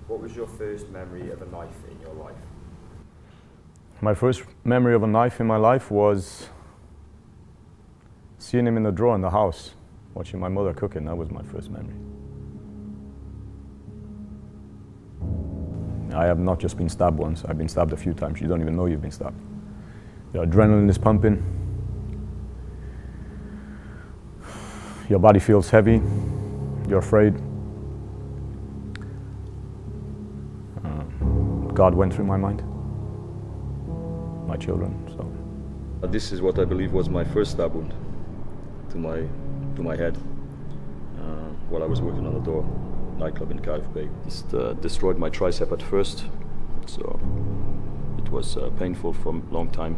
What was your first memory of a knife in your life? My first memory of a knife in my life was seeing him in the drawer in the house, watching my mother cooking. That was my first memory. I have not just been stabbed once, I've been stabbed a few times. You don't even know you've been stabbed. Your adrenaline is pumping. Your body feels heavy. You're afraid. God went through my mind. My children, so. This is what I believe was my first stab wound to my head while I was working on the door nightclub in Cardiff Bay. It destroyed my tricep at first, so it was painful for a long time.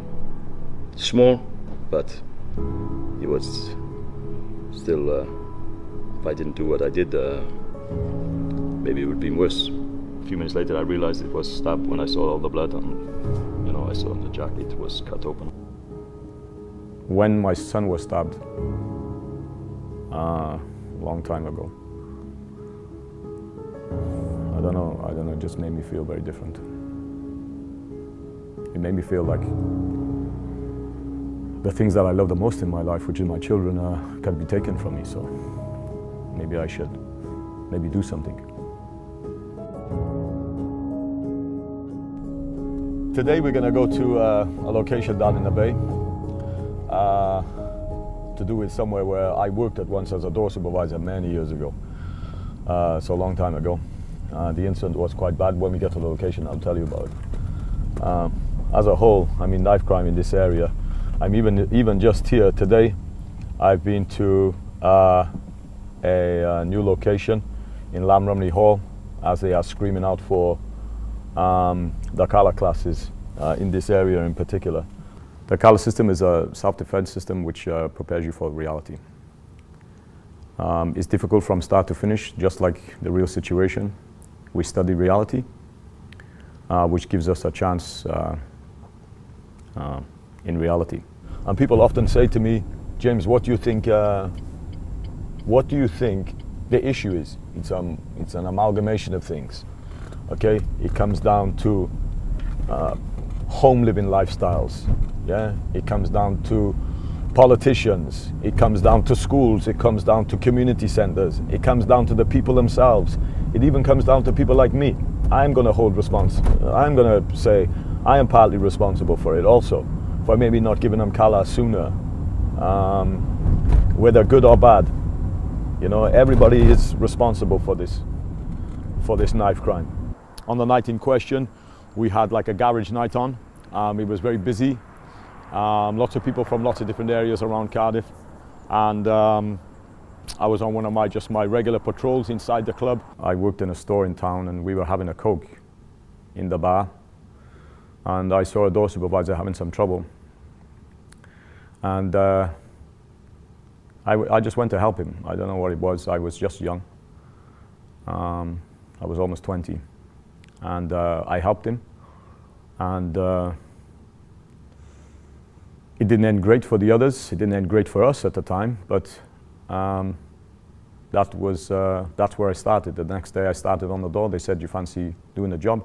Small, but it was still, if I didn't do what I did, maybe it would be worse. A few minutes later I realized it was stabbed when I saw all the blood and I saw the jacket was cut open. When my son was stabbed, a long time ago, I don't know, it just made me feel very different. It made me feel like the things that I love the most in my life, which is my children, can be taken from me, so maybe I should do something. Today we're going to go to a location down in the bay to do with somewhere where I worked at once as a door supervisor many years ago, so a long time ago. The incident was quite bad. When we get to the location, I'll tell you about it. As a whole, I mean, knife crime in this area, I'm even just here today, I've been to a new location in Lamb Rumney Hall as they are screaming out for the Kala classes in this area in particular. The Kala system is a self-defense system which prepares you for reality. It's difficult from start to finish, just like the real situation. We study reality, which gives us a chance in reality. And people often say to me, James, what do you think the issue is? It's an amalgamation of things. Okay, it comes down to home living lifestyles. Yeah, it comes down to politicians. It comes down to schools. It comes down to community centers. It comes down to the people themselves. It even comes down to people like me. I'm going to hold response. I'm going to say I am partly responsible for it also, for maybe not giving them Kala sooner, whether good or bad. You know, everybody is responsible for this knife crime. On the night in question, we had like a garage night on. It was very busy. Lots of people from lots of different areas around Cardiff, and I was on one of my regular patrols inside the club. I worked in a store in town, and we were having a Coke in the bar, and I saw a door supervisor having some trouble, and I just went to help him. I don't know what it was. I was just young. I was almost 20, and I helped him, and it didn't end great for the others. It didn't end great for us at the time, but that's where I started. The next day I started on the door. They said, "You fancy doing the job?"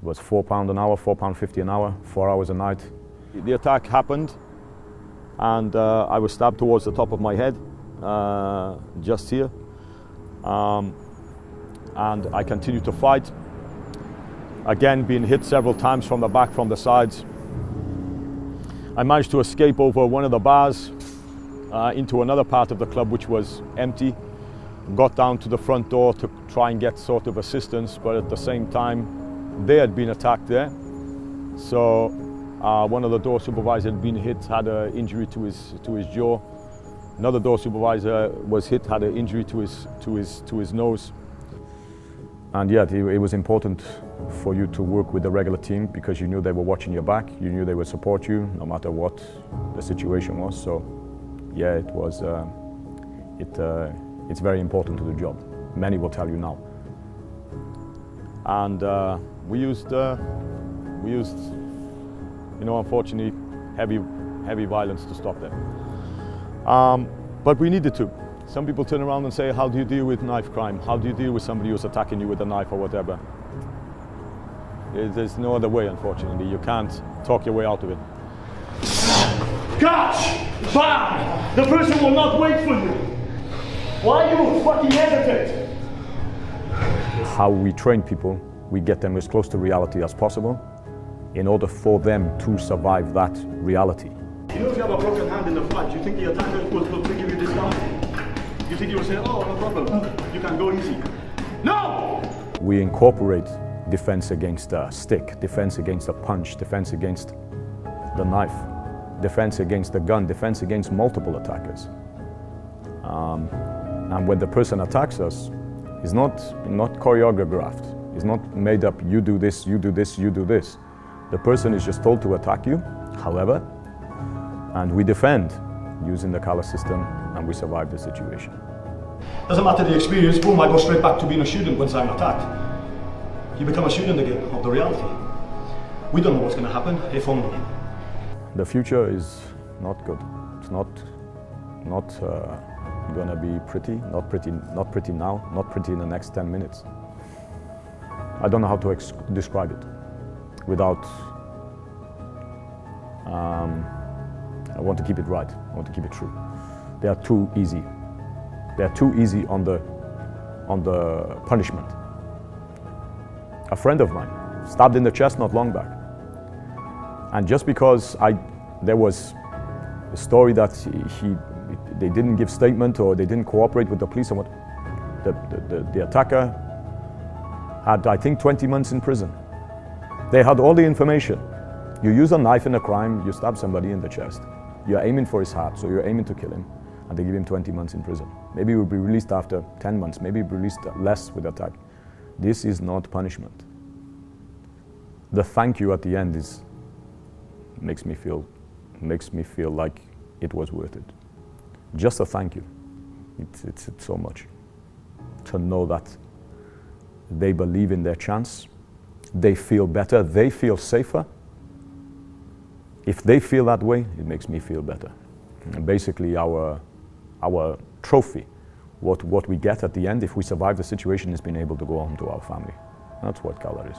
It was £4 an hour, £4.50 an hour, 4 hours a night. The attack happened, and I was stabbed towards the top of my head, just here. And I continued to fight. Again, being hit several times from the back, from the sides. I managed to escape over one of the bars into another part of the club which was empty. Got down to the front door to try and get sort of assistance, but at the same time they had been attacked there. So one of the door supervisors had been hit, had an injury to his jaw. Another door supervisor was hit, had an injury to his nose. And yeah, it was important for you to work with the regular team because you knew they were watching your back. You knew they would support you no matter what the situation was. So yeah, it was. It's very important to the job. Many will tell you now. And we used, you know, unfortunately, heavy violence to stop them. But we needed to. Some people turn around and say, how do you deal with knife crime? How do you deal with somebody who's attacking you with a knife or whatever? There's no other way, unfortunately. You can't talk your way out of it. Catch! Bam! The person will not wait for you. Why you fucking hesitate? How we train people, we get them as close to reality as possible in order for them to survive that reality. You know, if you have a broken hand in the fight, do you think the attacker will give you discount? You think he will say, oh, no problem, you can go easy? No! We incorporate defense against a stick, defense against a punch, defense against the knife, defense against the gun, defense against multiple attackers. And when the person attacks us, it's not choreographed. It's not made up, you do this, you do this, you do this. The person is just told to attack you, however, and we defend using the color system, and we survive the situation. Doesn't matter the experience, boom, I go straight back to being a student once I'm attacked. You become a student again of the reality. We don't know what's going to happen, if only. The future is not good. It's not going to be pretty, not pretty now, not pretty in the next 10 minutes. I don't know how to describe it without, I want to keep it right, I want to keep it true. They are too easy. They are too easy on the punishment. A friend of mine stabbed in the chest not long back. And just because there was a story that they didn't give statement or they didn't cooperate with the police, and what the attacker had, I think, 20 months in prison. They had all the information. You use a knife in a crime, you stab somebody in the chest. You're aiming for his heart, so you're aiming to kill him, and they give him 20 months in prison. Maybe he will be released after 10 months, maybe he'll be released less with the attack. This is not punishment. The thank you at the end makes me feel like it was worth it. Just a thank you. It's so much. To know that they believe in their chance, they feel better, they feel safer. If they feel that way, it makes me feel better. And basically our trophy, what we get at the end if we survive the situation, is being able to go home to our family. That's what color is.